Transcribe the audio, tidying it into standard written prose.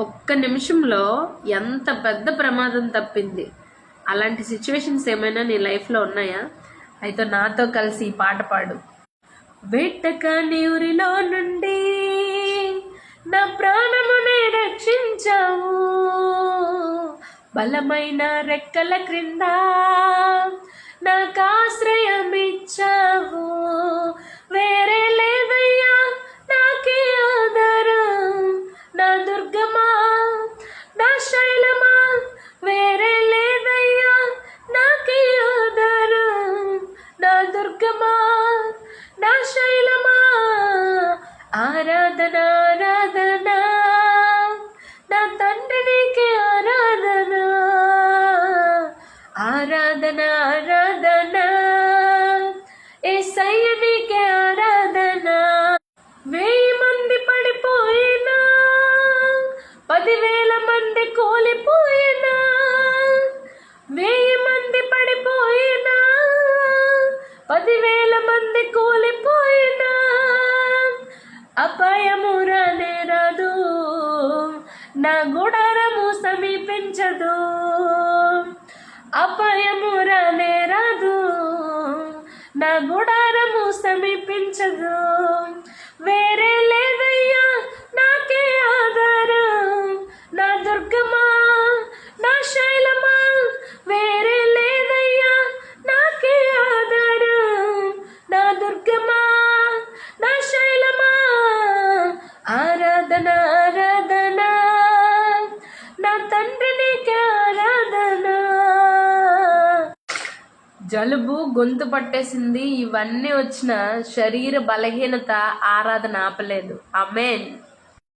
ఒక్క నిమిషంలో ఎంత పెద్ద ప్రమాదం తప్పింది. అలాంటి సిచ్యువేషన్స్ ఏమైనా నీ లైఫ్లో ఉన్నాయా? అయితే నాతో కలిసి ఈ పాట పాడు. వెట్టకాని ఊరిలో నుండి నా ప్రాణమునే రక్షించావు, బలమైన రెక్కల క్రింద నాకు ఆశ్రయం ఇచ్చావు. వేరే లేదయ్యా నాకే ఆధారం, నా దుర్గమా నా శైలమా. వేరే లేదయ్యా నాకే ఆధారం, నా దుర్గమా నా శైలమా. ఆరాధన ఆరాధన నా తండ్రి నీకే ఆరాధన, ఆరాధన ఆరాధన యేసయ్య నీకే ఆరాధన. 1000 మంది పడిపోయినా, 10,000 మంది కూలిపోయినా, 1000 మంది పడిపోయినా, 10,000 మంది కూలిపోయినా, అపాయము రానే రాదు, నా గుడారము సమీపించదు. అపాయము రానే రాదు, నా గుడారము సమీపించదు. వేరే లేదయ్యా నాకే ఆధారం, నా దుర్గమా నా శైలమా. వేరే లేదయ్యా నాకే ఆధారం, నా దుర్గమా నా శైలమా. ఆరాధన ఆరాధన నా తండ్రి నీకే ఆరాధన. జలుబు, గొంతు పట్టేసింది, ఇవన్నీ వచ్చిన శరీర బలహీనత ఆరాధన ఆపలేదు. ఆమేన్.